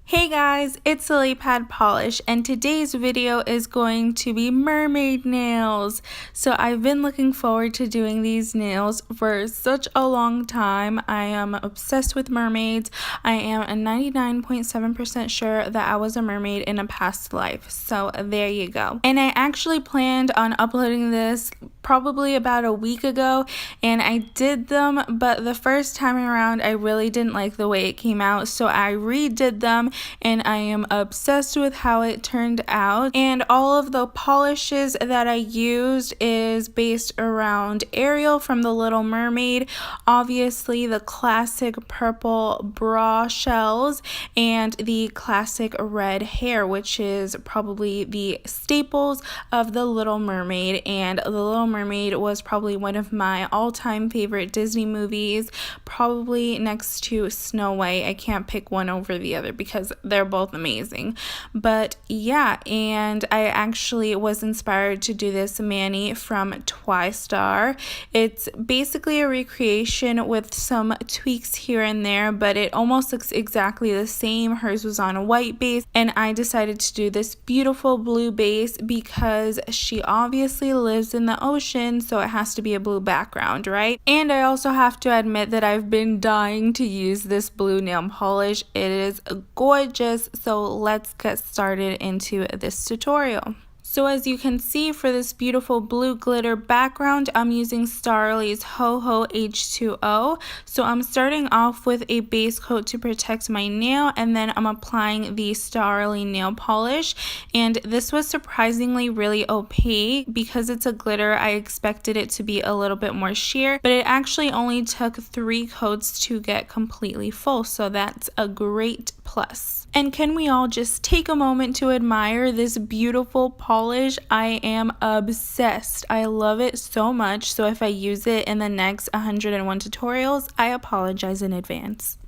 Hey guys, it's Lily Pad Polish, and today's video is going to be mermaid nails. So I've been looking forward to doing these nails for such a long time. I am obsessed with mermaids. I am a 99.7% sure that I was a mermaid in a past life. So there you go. And I actually planned on uploading this probably about a week ago, and I did them, but the first time around I really didn't like the way it came out, so I redid them and I am obsessed with how it turned out. And all of the polishes that I used is based around Ariel from The Little Mermaid, obviously the classic purple bra shells, and the classic red hair, which is probably the staples of The Little Mermaid. And The Little Mermaid was probably one of my all-time favorite Disney movies, probably next to Snow White. I can't pick one over the other because they're both amazing. But yeah, and I actually was inspired to do this mani from Twystar. It's basically a recreation with some tweaks here and there, but it almost looks exactly the same. Hers was on a white base, and I decided to do this beautiful blue base because she obviously lives in the ocean, so it has to be a blue background, right? And I also have to admit that I've been dying to use this blue nail polish. It is gorgeous, so let's get started into this tutorial. So as you can see, for this beautiful blue glitter background, I'm using Starrily's Ho Ho H2O. So I'm starting off with a base coat to protect my nail, and then I'm applying the Starrily nail polish. And this was surprisingly really opaque. Because it's a glitter, I expected it to be a little bit more sheer, but it actually only took 3 coats to get completely full, so that's a great plus. And can we all just take a moment to admire this beautiful polish? I am obsessed. I love it so much, so if I use it in the next 101 tutorials, I apologize in advance.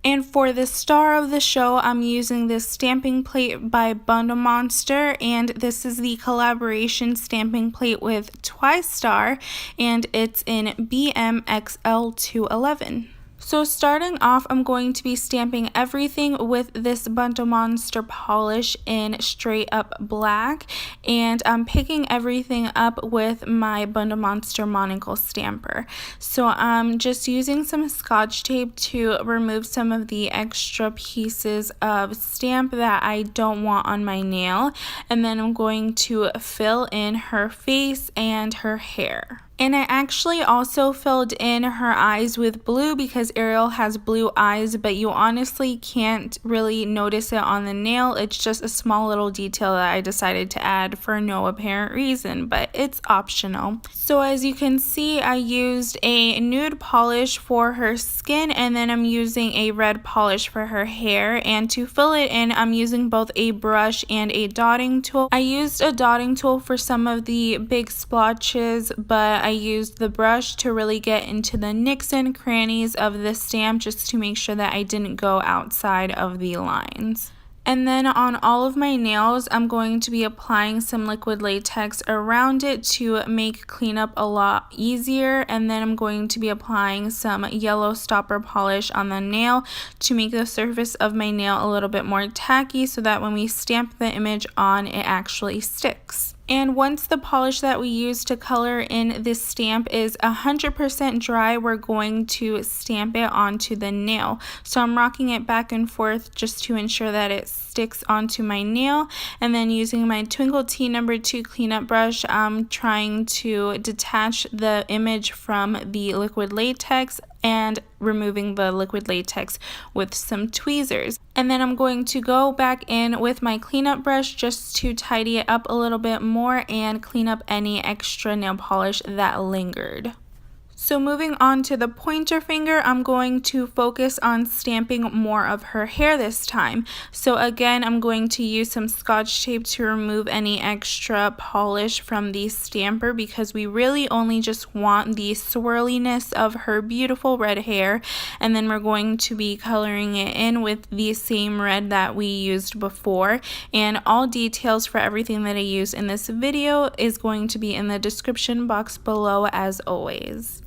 And for the star of the show, I'm using this stamping plate by Bundle Monster, and this is the collaboration stamping plate with Twystar, and it's in BMXL211. So starting off, I'm going to be stamping everything with this Bundle Monster polish in straight up black, and I'm picking everything up with my Bundle Monster Monocle stamper. So I'm just using some Scotch tape to remove some of the extra pieces of stamp that I don't want on my nail, and then I'm going to fill in her face and her hair. And I actually also filled in her eyes with blue because Ariel has blue eyes, but you honestly can't really notice it on the nail. It's just a small little detail that I decided to add for no apparent reason, but it's optional. So as you can see, I used a nude polish for her skin, and then I'm using a red polish for her hair. And to fill it in, I'm using both a brush and a dotting tool. I used a dotting tool for some of the big splotches, but I used the brush to really get into the nicks and crannies of the stamp, just to make sure that I didn't go outside of the lines. And then on all of my nails, I'm going to be applying some liquid latex around it to make cleanup a lot easier. And then I'm going to be applying some yellow stopper polish on the nail to make the surface of my nail a little bit more tacky, so that when we stamp the image on, it actually sticks. And once the polish that we use to color in this stamp is 100% dry, we're going to stamp it onto the nail. So I'm rocking it back and forth just to ensure that it sticks onto my nail, and then using my Twinkled T2 cleanup brush, I'm trying to detach the image from the liquid latex and removing the liquid latex with some tweezers. And then I'm going to go back in with my cleanup brush just to tidy it up a little bit more and clean up any extra nail polish that lingered. So moving on to the pointer finger, I'm going to focus on stamping more of her hair this time. So again, I'm going to use some Scotch tape to remove any extra polish from the stamper, because we really only just want the swirliness of her beautiful red hair. And then we're going to be coloring it in with the same red that we used before. And all details for everything that I use in this video is going to be in the description box below, as always.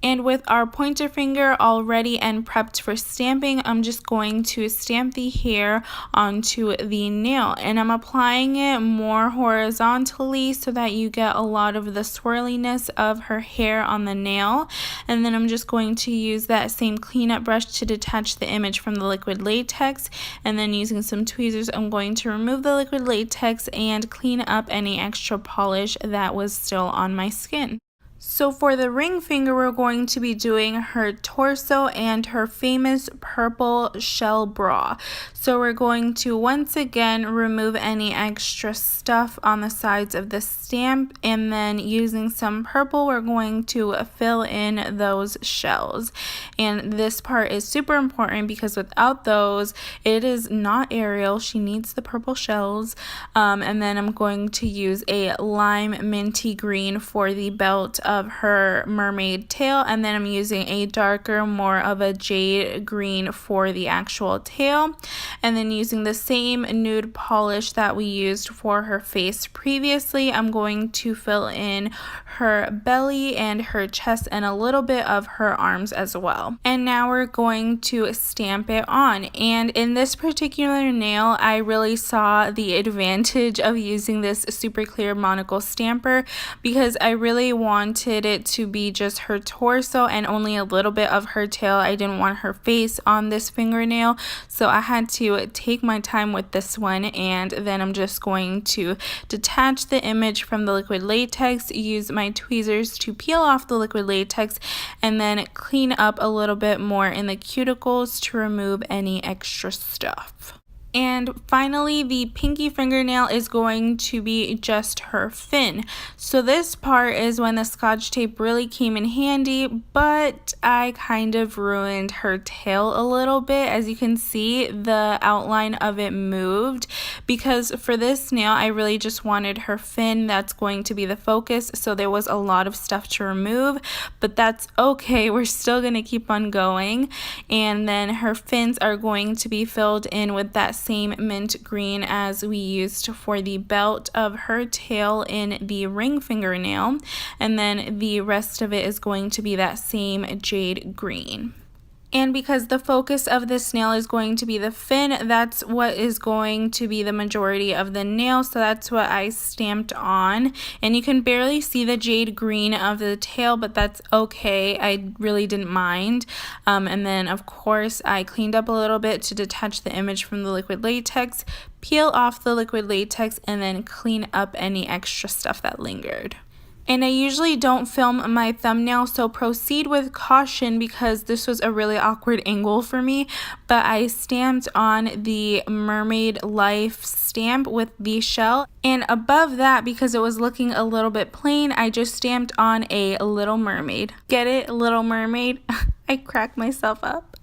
And with our pointer finger all ready and prepped for stamping, I'm just going to stamp the hair onto the nail. And I'm applying it more horizontally so that you get a lot of the swirliness of her hair on the nail. And then I'm just going to use that same cleanup brush to detach the image from the liquid latex. And then using some tweezers, I'm going to remove the liquid latex and clean up any extra polish that was still on my skin. So for the ring finger, we're going to be doing her torso and her famous purple shell bra. So we're going to once again remove any extra stuff on the sides of the stamp, and then using some purple, we're going to fill in those shells. And this part is super important because without those, it is not Ariel. She needs the purple shells. And then I'm going to use a lime minty green for the belt of her mermaid tail, and then I'm using a darker, more of a jade green for the actual tail, and then using the same nude polish that we used for her face previously, I'm going to fill in her belly and her chest and a little bit of her arms as well. And now we're going to stamp it on. And in this particular nail, I really saw the advantage of using this super clear monocle stamper because I really wanted it to be just her torso and only a little bit of her tail. I didn't want her face on this fingernail, so I had to take my time with this one. And then I'm just going to detach the image from the liquid latex, use my tweezers to peel off the liquid latex, and then clean up a little bit more in the cuticles to remove any extra stuff. And finally, the pinky fingernail is going to be just her fin. So this part is when the Scotch tape really came in handy, but I kind of ruined her tail a little bit. As you can see, the outline of it moved because for this nail, I really just wanted her fin. That's going to be the focus. So there was a lot of stuff to remove, but that's okay. We're still going to keep on going. And then her fins are going to be filled in with that same mint green as we used for the belt of her tail in the ring fingernail, and then the rest of it is going to be that same jade green. And because the focus of this nail is going to be the fin, that's what is going to be the majority of the nail. So that's what I stamped on. And you can barely see the jade green of the tail, but that's okay. I really didn't mind. And then, of course, I cleaned up a little bit to detach the image from the liquid latex, peel off the liquid latex, and then clean up any extra stuff that lingered. And I usually don't film my thumbnail, so proceed with caution because this was a really awkward angle for me. But I stamped on the Mermaid Life stamp with the shell. And above that, because it was looking a little bit plain, I just stamped on a Little Mermaid. Get it? Little Mermaid? I cracked myself up.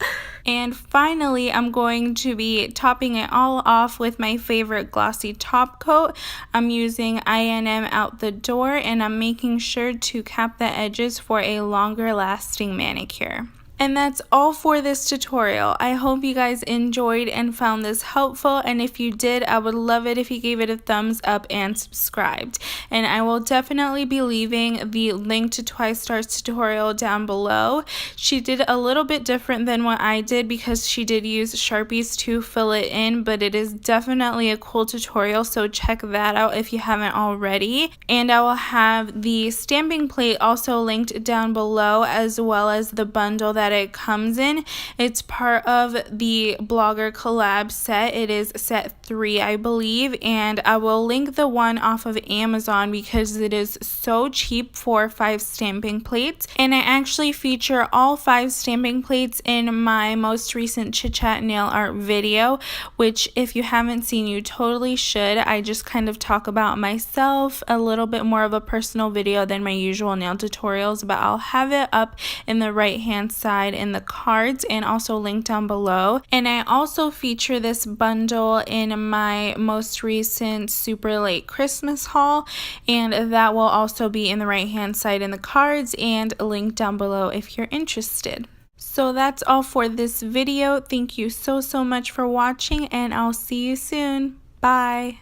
And finally, I'm going to be topping it all off with my favorite glossy top coat. I'm using INM Out The Door, and I'm making sure to cap the edges for a longer lasting manicure. And that's all for this tutorial. I hope you guys enjoyed and found this helpful, and if you did, I would love it if you gave it a thumbs up and subscribed. And I will definitely be leaving the link to Twice Star's tutorial down below. She did a little bit different than what I did because she did use Sharpies to fill it in, but it is definitely a cool tutorial, so check that out if you haven't already. And I will have the stamping plate also linked down below, as well as the bundle that it comes in. It's part of the blogger collab set. It is set 3, I believe, and I will link the one off of Amazon because it is so cheap for 5 stamping plates. And I actually feature all 5 stamping plates in my most recent Chit Chat nail art video, which if you haven't seen, you totally should. I just kind of talk about myself, a little bit more of a personal video than my usual nail tutorials, but I'll have it up in the right hand side in the cards and also linked down below. And I also feature this bundle in my most recent super late Christmas haul, and that will also be in the right hand side in the cards and linked down below if you're interested. So that's all for this video. Thank you so much for watching, and I'll see you soon. Bye.